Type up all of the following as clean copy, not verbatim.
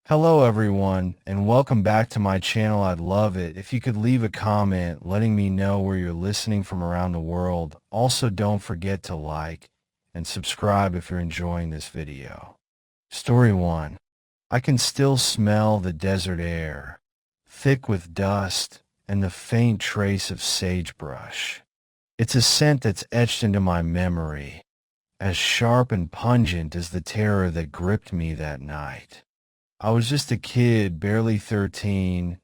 Hello everyone, and welcome back to my channel. I'd love it if you could leave a comment letting me know where you're listening from around the world. Also, don't forget to like and subscribe if you're enjoying this video. Story 1. I can still smell the desert air, thick with dust and the faint trace of sagebrush. It's a scent that's etched into my memory, as sharp and pungent as the terror that gripped me that night. I was just a kid, barely 13,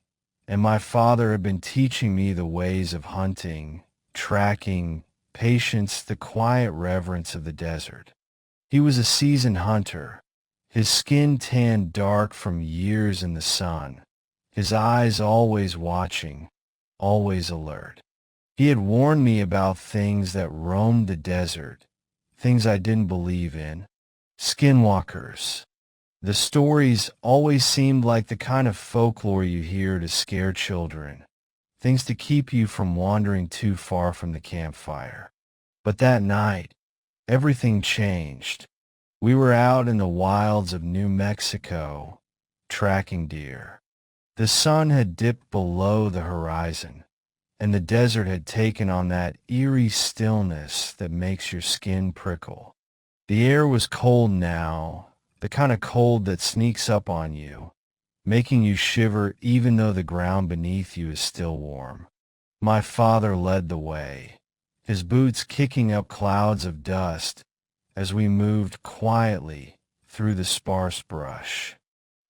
and my father had been teaching me the ways of hunting, tracking, patience, the quiet reverence of the desert. He was a seasoned hunter, his skin tanned dark from years in the sun, his eyes always watching, always alert. He had warned me about things that roamed the desert, things I didn't believe in, skinwalkers. The stories always seemed like the kind of folklore you hear to scare children, things to keep you from wandering too far from the campfire. But that night, everything changed. We were out in the wilds of New Mexico, tracking deer. The sun had dipped below the horizon, and the desert had taken on that eerie stillness that makes your skin prickle. The air was cold now, the kind of cold that sneaks up on you, making you shiver even though the ground beneath you is still warm. My father led the way, his boots kicking up clouds of dust as we moved quietly through the sparse brush.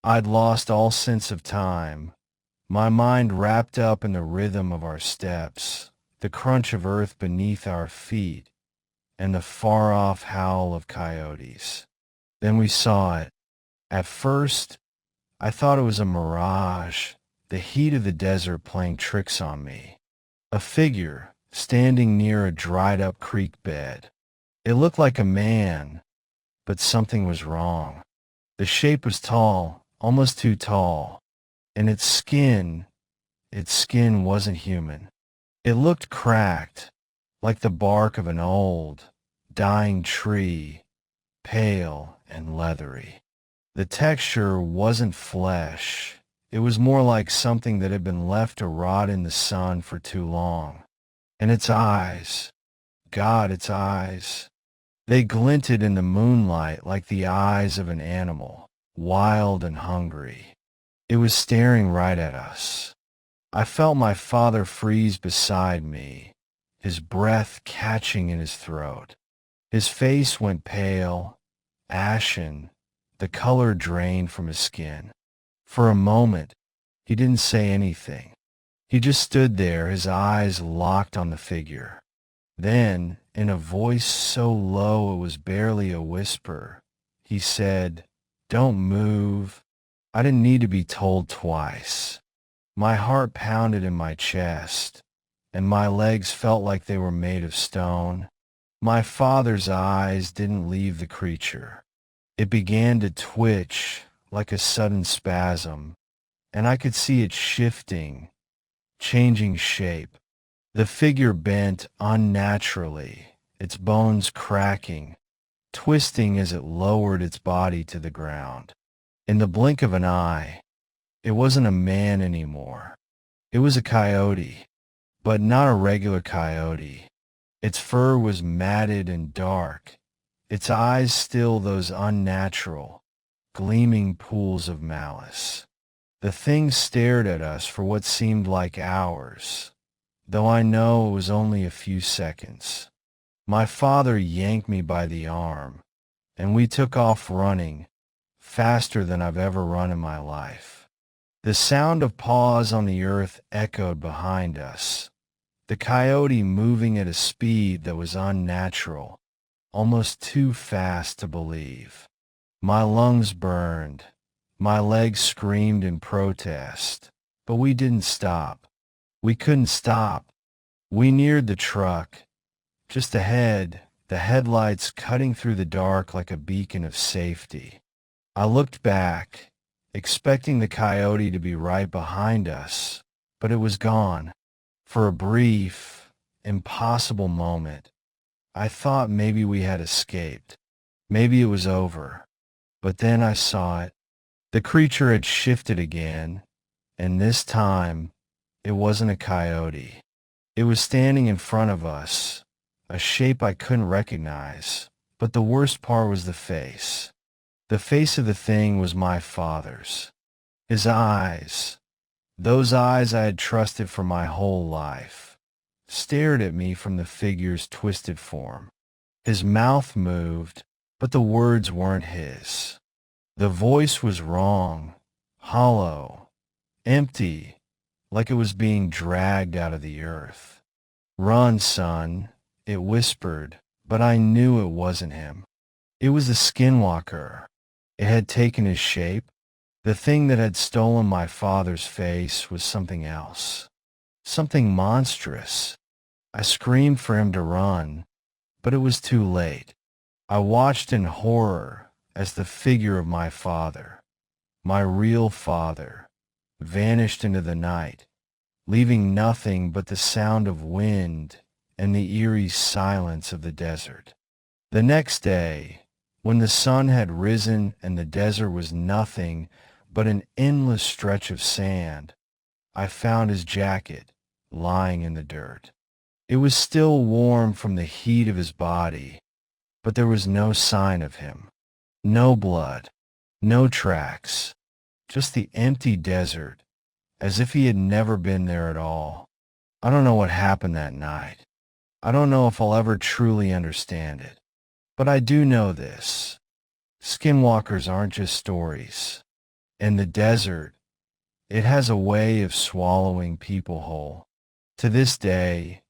I'd lost all sense of time, my mind wrapped up in the rhythm of our steps, the crunch of earth beneath our feet, and the far-off howl of coyotes. Then we saw it. At first, I thought it was a mirage, the heat of the desert playing tricks on me. A figure standing near a dried-up creek bed. It looked like a man, but something was wrong. The shape was tall, almost too tall, and its skin wasn't human. It looked cracked, like the bark of an old, dying tree, pale and leathery. The texture wasn't flesh. It was more like something that had been left to rot in the sun for too long. And its eyes, God, its eyes, they glinted in the moonlight like the eyes of an animal, wild and hungry. It was staring right at us. I felt my father freeze beside me, his breath catching in his throat. His face went pale, ashen, the color drained from his skin. For a moment, he didn't say anything. He just stood there, his eyes locked on the figure. Then, in a voice so low it was barely a whisper, he said, "Don't move." I didn't need to be told twice. My heart pounded in my chest, and my legs felt like they were made of stone. My father's eyes didn't leave the creature. It began to twitch like a sudden spasm, and I could see it shifting, changing shape. The figure bent unnaturally, its bones cracking, twisting as it lowered its body to the ground. In the blink of an eye, it wasn't a man anymore. It was a coyote, but not a regular coyote. Its fur was matted and dark, its eyes still those unnatural, gleaming pools of malice. The thing stared at us for what seemed like hours, though I know it was only a few seconds. My father yanked me by the arm, and we took off running, faster than I've ever run in my life. The sound of paws on the earth echoed behind us, the coyote moving at a speed that was unnatural, almost too fast to believe. My lungs burned, my legs screamed in protest, but we didn't stop. We couldn't stop. We neared the truck. Just ahead, the headlights cutting through the dark like a beacon of safety. I looked back, expecting the coyote to be right behind us, but it was gone. For a brief, impossible moment, I thought maybe we had escaped. Maybe it was over. But then I saw it. The creature had shifted again, and this time it wasn't a coyote. It was standing in front of us, a shape I couldn't recognize, but the worst part was the face. The face of the thing was my father's. His eyes, those eyes I had trusted for my whole life, stared at me from the figure's twisted form. His mouth moved, but the words weren't his. The voice was wrong, hollow, empty, like it was being dragged out of the earth. "Run, son," it whispered, but I knew it wasn't him. It was the Skinwalker. It had taken his shape. The thing that had stolen my father's face was something else, something monstrous. I screamed for him to run, but it was too late. I watched in horror as the figure of my father, my real father, vanished into the night, leaving nothing but the sound of wind and the eerie silence of the desert. The next day, when the sun had risen and the desert was nothing but an endless stretch of sand, I found his jacket lying in the dirt. It was still warm from the heat of his body, but there was no sign of him. No blood, no tracks, just the empty desert, as if he had never been there at all. I don't know what happened that night. I don't know if I'll ever truly understand it. But I do know this. Skinwalkers aren't just stories. And the desert, it has a way of swallowing people whole. To this day,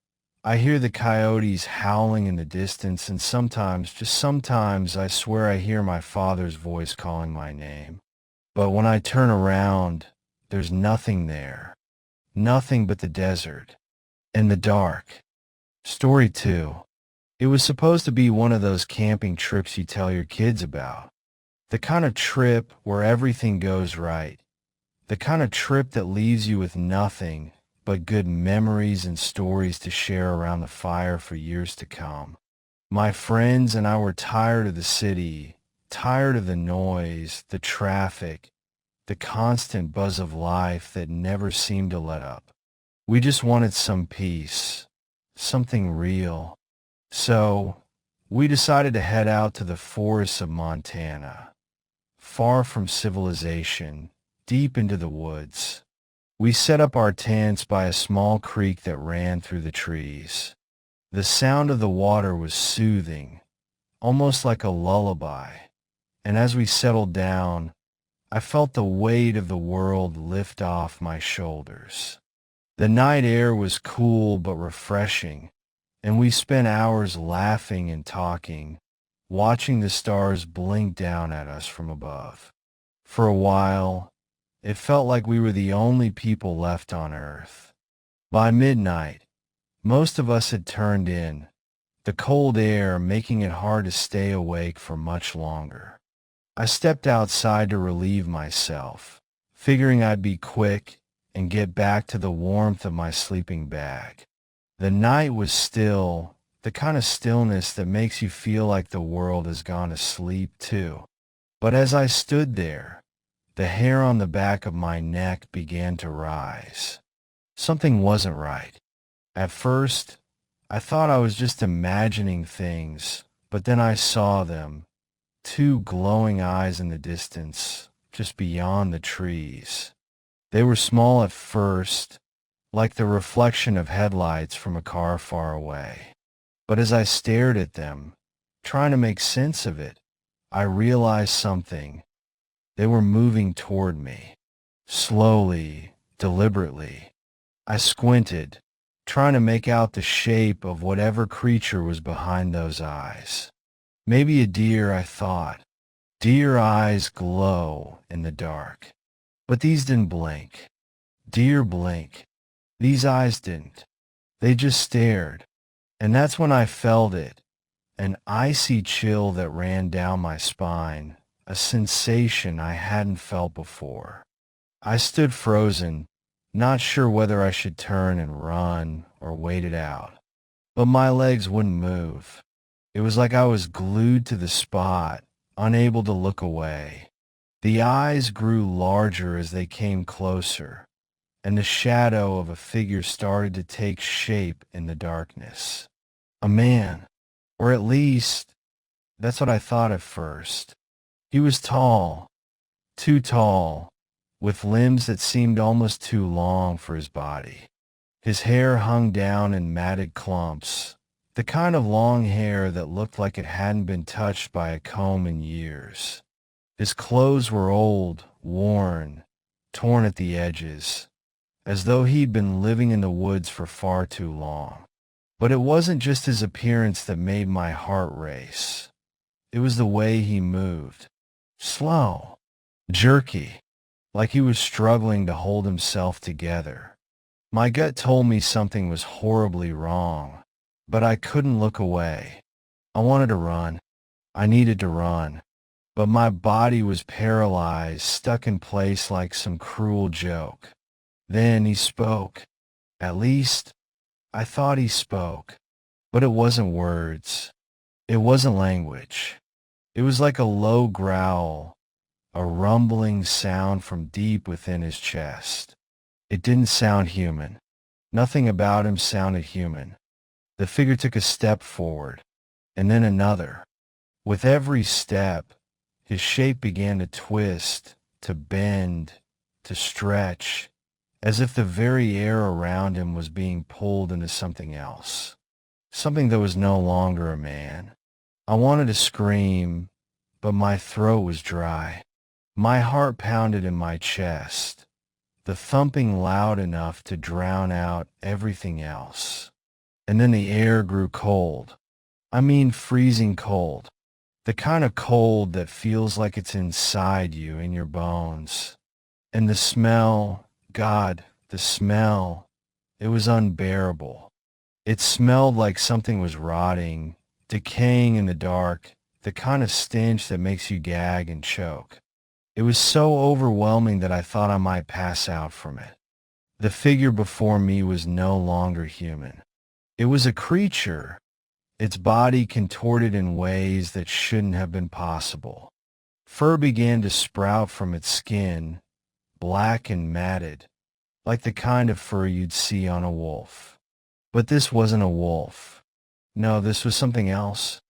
I hear the coyotes howling in the distance, and sometimes, just sometimes, I swear I hear my father's voice calling my name. But when I turn around, there's nothing there. Nothing but the desert and the dark. Story 2. It was supposed to be one of those camping trips you tell your kids about. The kind of trip where everything goes right. The kind of trip that leaves you with nothing but good memories and stories to share around the fire for years to come. My friends and I were tired of the city, tired of the noise, the traffic, the constant buzz of life that never seemed to let up. We just wanted some peace, something real. So, we decided to head out to the forests of Montana, far from civilization, deep into the woods. We set up our tents by a small creek that ran through the trees. The sound of the water was soothing, almost like a lullaby, and as we settled down, I felt the weight of the world lift off my shoulders. The night air was cool but refreshing, and we spent hours laughing and talking, watching the stars blink down at us from above. For a while, it felt like we were the only people left on Earth. By midnight, most of us had turned in, the cold air making it hard to stay awake for much longer. I stepped outside to relieve myself, figuring I'd be quick and get back to the warmth of my sleeping bag. The night was still, the kind of stillness that makes you feel like the world has gone to sleep too. But as I stood there, the hair on the back of my neck began to rise. Something wasn't right. At first, I thought I was just imagining things, but then I saw them, two glowing eyes in the distance, just beyond the trees. They were small at first, like the reflection of headlights from a car far away. But as I stared at them, trying to make sense of it, I realized something. They were moving toward me, slowly, deliberately. I squinted, trying to make out the shape of whatever creature was behind those eyes. Maybe a deer, I thought. Deer eyes glow in the dark. But these didn't blink. Deer blink. These eyes didn't. They just stared. And that's when I felt it, an icy chill that ran down my spine, a sensation I hadn't felt before. I stood frozen, not sure whether I should turn and run or wait it out. But my legs wouldn't move. It was like I was glued to the spot, unable to look away. The eyes grew larger as they came closer, and the shadow of a figure started to take shape in the darkness. A man, or at least, that's what I thought at first. He was tall, too tall, with limbs that seemed almost too long for his body. His hair hung down in matted clumps, the kind of long hair that looked like it hadn't been touched by a comb in years. His clothes were old, worn, torn at the edges, as though he'd been living in the woods for far too long. But it wasn't just his appearance that made my heart race. It was the way he moved. Slow, jerky, like he was struggling to hold himself together. My gut told me something was horribly wrong, but I couldn't look away. I wanted to run. I needed to run. But my body was paralyzed, stuck in place like some cruel joke. Then he spoke. At least, I thought he spoke. But it wasn't words. It wasn't language. It was like a low growl, a rumbling sound from deep within his chest. It didn't sound human. Nothing about him sounded human. The figure took a step forward, and then another. With every step, his shape began to twist, to bend, to stretch, as if the very air around him was being pulled into something else. Something that was no longer a man. I wanted to scream, but my throat was dry. My heart pounded in my chest, the thumping loud enough to drown out everything else. And then the air grew cold. I mean freezing cold. The kind of cold that feels like it's inside you, in your bones. And the smell, God, the smell, it was unbearable. It smelled like something was rotting, decaying in the dark, the kind of stench that makes you gag and choke. It was so overwhelming that I thought I might pass out from it. The figure before me was no longer human. It was a creature, its body contorted in ways that shouldn't have been possible. Fur began to sprout from its skin, black and matted, like the kind of fur you'd see on a wolf. But this wasn't a wolf. No, this was something else,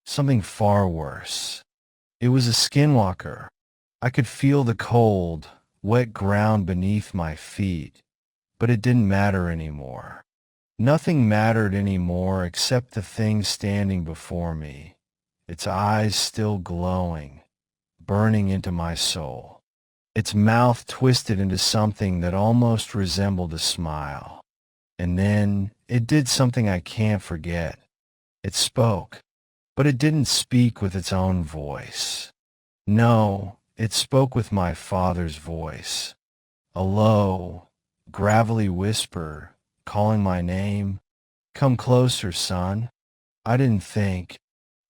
something far worse. It was a skinwalker. I could feel the cold, wet ground beneath my feet, but it didn't matter anymore. Nothing mattered anymore except the thing standing before me, its eyes still glowing, burning into my soul. Its mouth twisted into something that almost resembled a smile. And then it did something I can't forget. It spoke, but it didn't speak with its own voice. No, it spoke with my father's voice, a low, gravelly whisper calling my name. Come closer, son. I didn't think.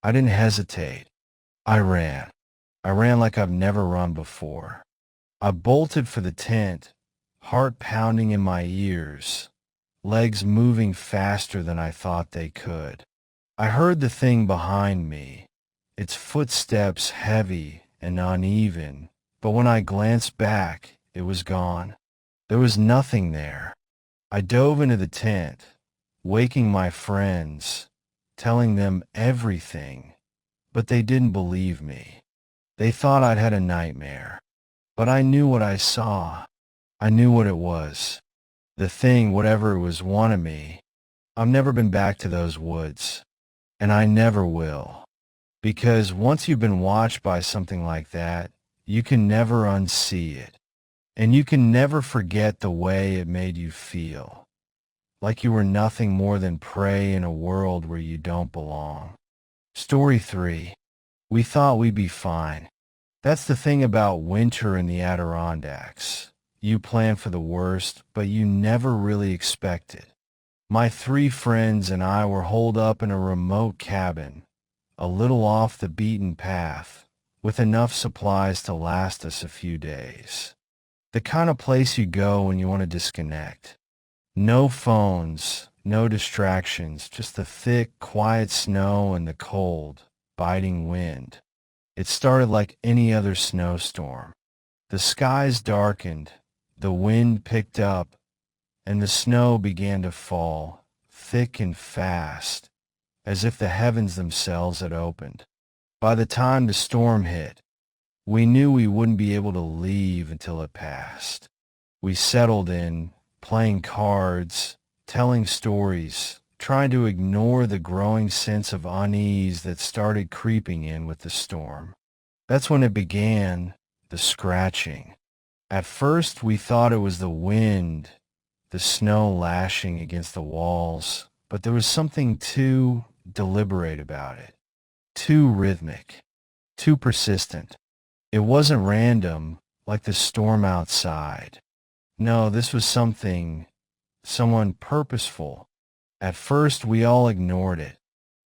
I didn't hesitate. I ran. I ran like I've never run before. I bolted for the tent, heart pounding in my ears, legs moving faster than I thought they could. I heard the thing behind me, its footsteps heavy and uneven, but when I glanced back, it was gone. There was nothing there. I dove into the tent, waking my friends, telling them everything, but they didn't believe me. They thought I'd had a nightmare. But I knew what I saw. I knew what it was. The thing, whatever it was, wanted me. I've never been back to those woods, and I never will. Because once you've been watched by something like that, you can never unsee it. And you can never forget the way it made you feel. Like you were nothing more than prey in a world where you don't belong. Story 3. We thought we'd be fine. That's the thing about winter in the Adirondacks. You plan for the worst, but you never really expect it. My 3 friends and I were holed up in a remote cabin, a little off the beaten path, with enough supplies to last us a few days. The kind of place you go when you want to disconnect. No phones, no distractions, just the thick, quiet snow and the cold, biting wind. It started like any other snowstorm. The skies darkened, the wind picked up, and the snow began to fall, thick and fast, as if the heavens themselves had opened. By the time the storm hit, we knew we wouldn't be able to leave until it passed. We settled in, playing cards, telling stories, trying to ignore the growing sense of unease that started creeping in with the storm. That's when it began, the scratching. At first, we thought it was the wind, the snow lashing against the walls, but there was something too deliberate about it, too rhythmic, too persistent. It wasn't random, like the storm outside. No, this was someone purposeful. At first, we all ignored it.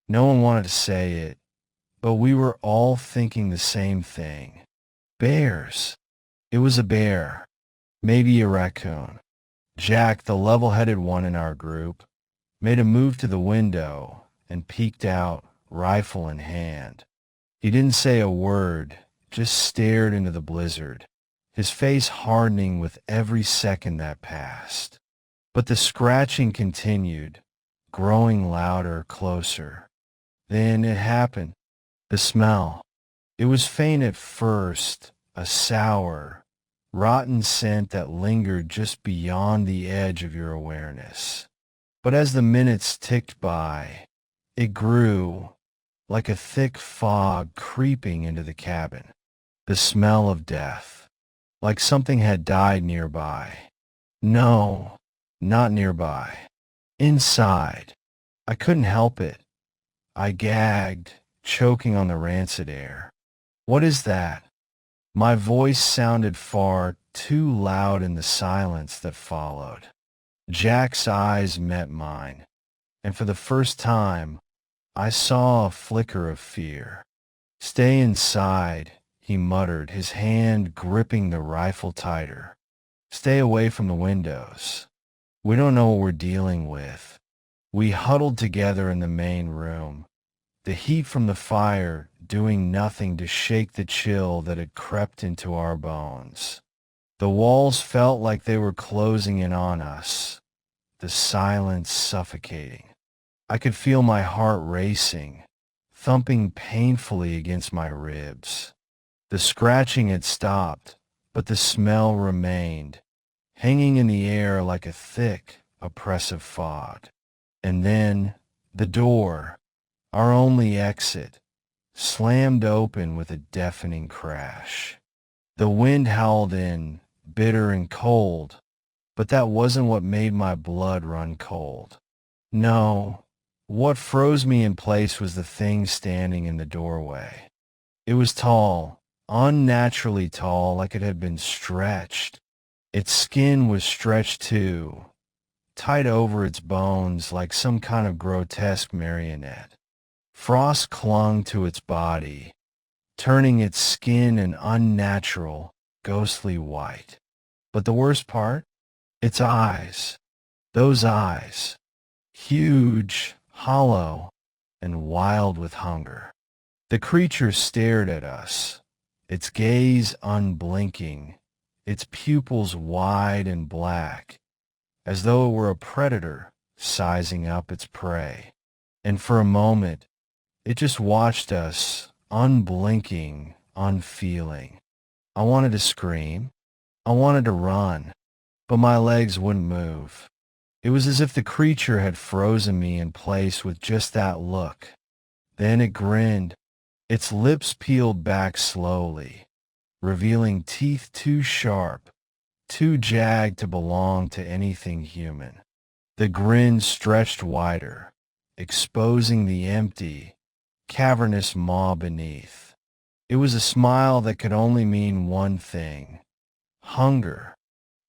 No one wanted to say it, but we were all thinking the same thing. Bears. It was a bear, maybe a raccoon. Jack, the level-headed one in our group, made a move to the window and peeked out, rifle in hand. He didn't say a word, just stared into the blizzard, his face hardening with every second that passed. But the scratching continued, growing louder, closer. Then it happened. The smell. It was faint at first, a sour, rotten scent that lingered just beyond the edge of your awareness. But as the minutes ticked by, it grew, like a thick fog creeping into the cabin. The smell of death, like something had died nearby. No, not nearby. Inside. I couldn't help it. I gagged, choking on the rancid air. What is that? My voice sounded far too loud in the silence that followed. Jack's eyes met mine, and for the first time, I saw a flicker of fear. "Stay inside," he muttered, his hand gripping the rifle tighter. "Stay away from the windows. We don't know what we're dealing with." We huddled together in the main room, the heat from the fire doing nothing to shake the chill that had crept into our bones. The walls felt like they were closing in on us, the silence suffocating. I could feel my heart racing, thumping painfully against my ribs. The scratching had stopped, but the smell remained, hanging in the air like a thick, oppressive fog. And then the door, our only exit, slammed open with a deafening crash. The wind howled in, bitter and cold, but that wasn't what made my blood run cold. No, what froze me in place was the thing standing in the doorway. It was tall, unnaturally tall, like it had been stretched. Its skin was stretched too, tight over its bones like some kind of grotesque marionette. Frost clung to its body, turning its skin an unnatural, ghostly white. But the worst part? Its eyes. Those eyes. Huge, hollow, and wild with hunger. The creature stared at us, its gaze unblinking, its pupils wide and black, as though it were a predator sizing up its prey. And for a moment, it just watched us, unblinking, unfeeling. I wanted to scream. I wanted to run, but my legs wouldn't move. It was as if the creature had frozen me in place with just that look. Then it grinned. Its lips peeled back slowly, revealing teeth too sharp, too jagged to belong to anything human. The grin stretched wider, exposing the empty, cavernous maw beneath. It was a smile that could only mean one thing: hunger.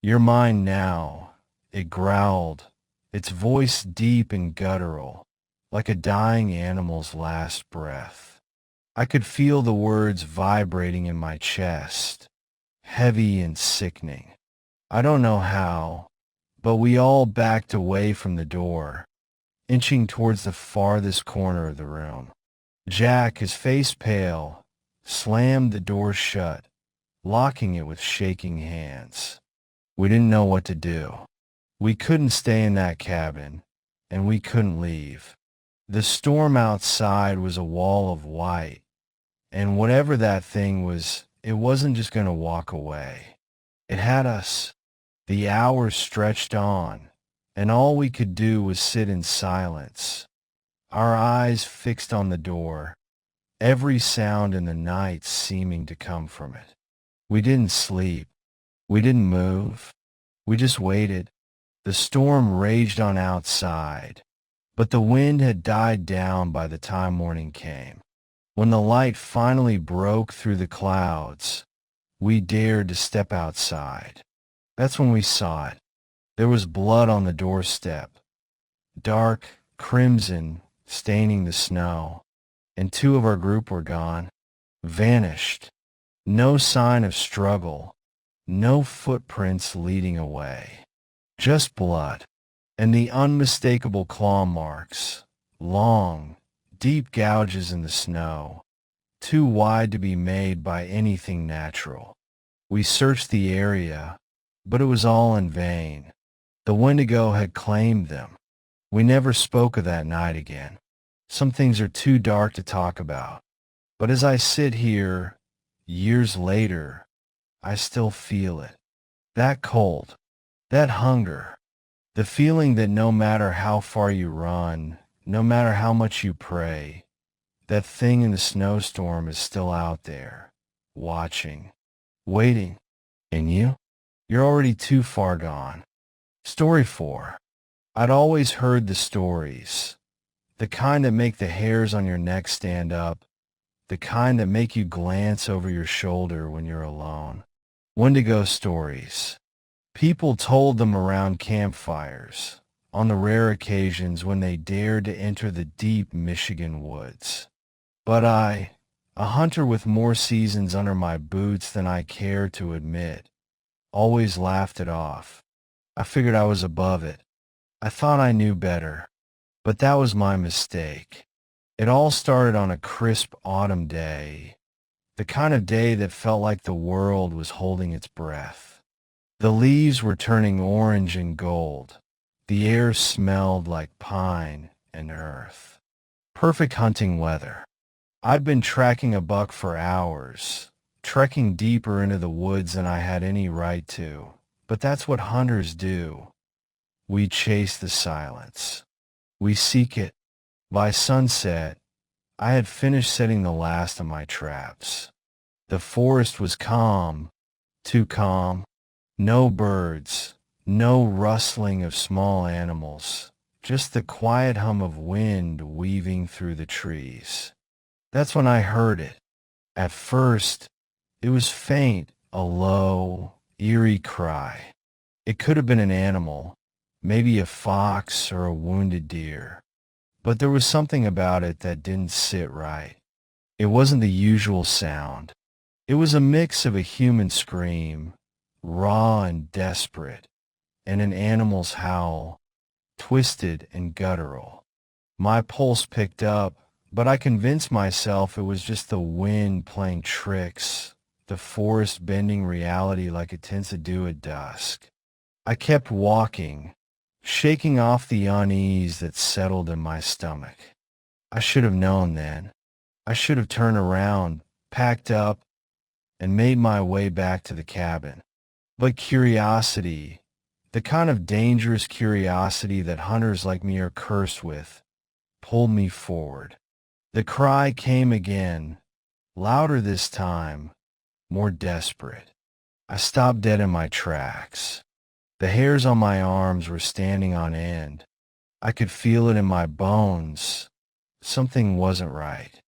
"You're mine now," it growled, its voice deep and guttural, like a dying animal's last breath. I could feel the words vibrating in my chest, heavy and sickening. I don't know how, but we all backed away from the door, inching towards the farthest corner of the room. Jack, his face pale, slammed the door shut, locking it with shaking hands. We didn't know what to do. We couldn't stay in that cabin, and we couldn't leave. The storm outside was a wall of white, and whatever that thing was, it wasn't just going to walk away. It had us. The hours stretched on, and all we could do was sit in silence, our eyes fixed on the door, every sound in the night seeming to come from it. We didn't sleep. We didn't move. We just waited. The storm raged on outside, but the wind had died down by the time morning came. When the light finally broke through the clouds, we dared to step outside. That's when we saw it. There was blood on the doorstep, dark crimson staining the snow, and two of our group were gone, vanished. No sign of struggle, no footprints leading away. Just blood, and the unmistakable claw marks, long, deep gouges in the snow, too wide to be made by anything natural. We searched the area, but it was all in vain. The Wendigo had claimed them. We never spoke of that night again. Some things are too dark to talk about. But as I sit here, years later, I still feel it. That cold, that hunger, the feeling that no matter how far you run, no matter how much you pray, that thing in the snowstorm is still out there, watching, waiting. And you? You're already too far gone. Story 4. I'd always heard the stories, the kind that make the hairs on your neck stand up, the kind that make you glance over your shoulder when you're alone. Wendigo stories. People told them around campfires, on the rare occasions when they dared to enter the deep Michigan woods. But I, a hunter with more seasons under my boots than I care to admit, always laughed it off. I figured I was above it. I thought I knew better, but that was my mistake. It all started on a crisp autumn day, the kind of day that felt like the world was holding its breath. The leaves were turning orange and gold. The air smelled like pine and earth. Perfect hunting weather. I'd been tracking a buck for hours, trekking deeper into the woods than I had any right to. But that's what hunters do. We chase the silence. We seek it. By sunset, I had finished setting the last of my traps. The forest was calm, too calm. No birds, no rustling of small animals, just the quiet hum of wind weaving through the trees. That's when I heard it. At first, it was faint, a low, eerie cry. It could have been an animal, maybe a fox or a wounded deer. But there was something about it that didn't sit right. It wasn't the usual sound. It was a mix of a human scream, raw and desperate, and an animal's howl, twisted and guttural. My pulse picked up, but I convinced myself it was just the wind playing tricks, the forest bending reality like it tends to do at dusk. I kept walking, shaking off the unease that settled in my stomach. I should have known then. I should have turned around, packed up, and made my way back to the cabin. But curiosity, the kind of dangerous curiosity that hunters like me are cursed with, pulled me forward. The cry came again, louder this time, more desperate. I stopped dead in my tracks. The hairs on my arms were standing on end. I could feel it in my bones. Something wasn't right.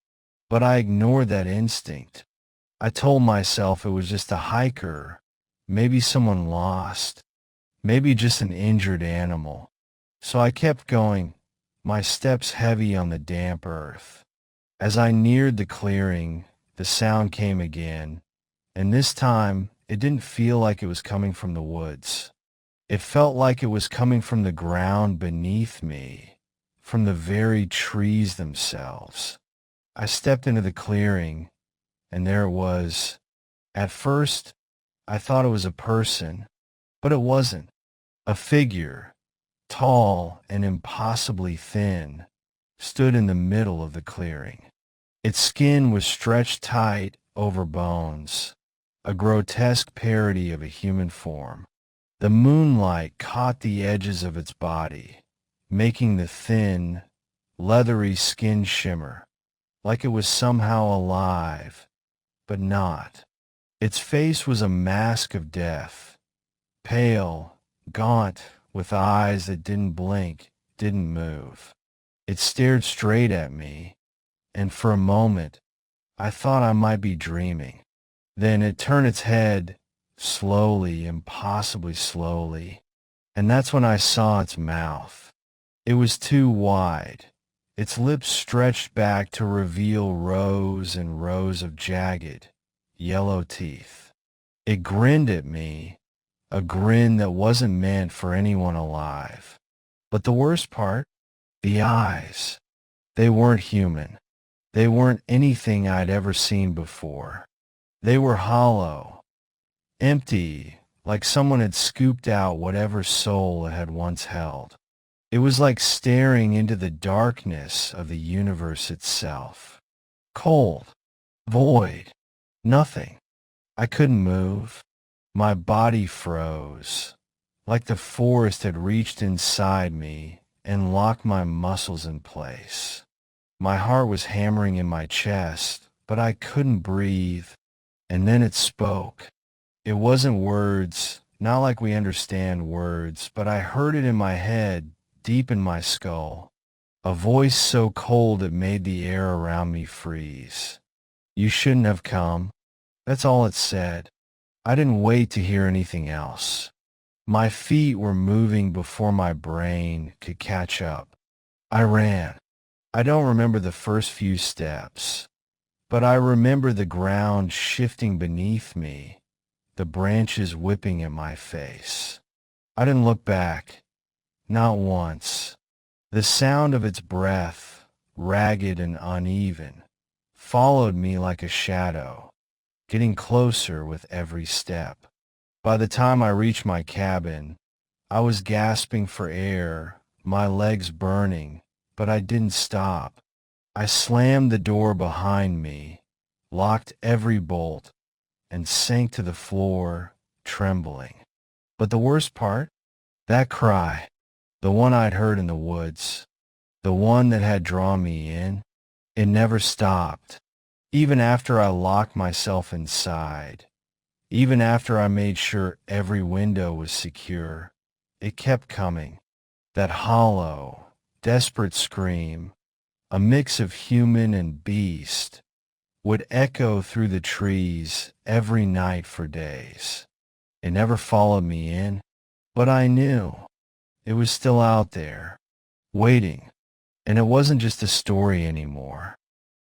But I ignored that instinct. I told myself it was just a hiker, maybe someone lost, maybe just an injured animal. So I kept going, my steps heavy on the damp earth. As I neared the clearing, the sound came again, and this time it didn't feel like it was coming from the woods. It felt like it was coming from the ground beneath me, from the very trees themselves. I stepped into the clearing, and there it was. At first, I thought it was a person, but it wasn't. A figure, tall and impossibly thin, stood in the middle of the clearing. Its skin was stretched tight over bones, a grotesque parody of a human form. The moonlight caught the edges of its body, making the thin, leathery skin shimmer, like it was somehow alive, but not. Its face was a mask of death, pale, gaunt, with eyes that didn't blink, didn't move. It stared straight at me, and for a moment, I thought I might be dreaming. Then it turned its head, slowly, impossibly slowly, and that's when I saw its mouth. It was too wide. Its lips stretched back to reveal rows and rows of jagged, yellow teeth. It grinned at me, a grin that wasn't meant for anyone alive. But the worst part, the eyes. They weren't human. They weren't anything I'd ever seen before. They were hollow, empty, like someone had scooped out whatever soul it had once held. It was like staring into the darkness of the universe itself. Cold, void, nothing. I couldn't move. My body froze, like the forest had reached inside me and locked my muscles in place. My heart was hammering in my chest, but I couldn't breathe. And then it spoke. It wasn't words, not like we understand words, but I heard it in my head, deep in my skull. A voice so cold it made the air around me freeze. You shouldn't have come. That's all it said. I didn't wait to hear anything else. My feet were moving before my brain could catch up. I ran. I don't remember the first few steps, but I remember the ground shifting beneath me, the branches whipping at my face. I didn't look back, not once. The sound of its breath, ragged and uneven, followed me like a shadow, getting closer with every step. By the time I reached my cabin, I was gasping for air, my legs burning, but I didn't stop. I slammed the door behind me, locked every bolt, and sank to the floor, trembling. But the worst part? That cry, the one I'd heard in the woods, the one that had drawn me in, it never stopped. Even after I locked myself inside, even after I made sure every window was secure, it kept coming. That hollow, desperate scream, a mix of human and beast, would echo through the trees every night for days. It never followed me in, but I knew it was still out there, waiting. And it wasn't just a story anymore.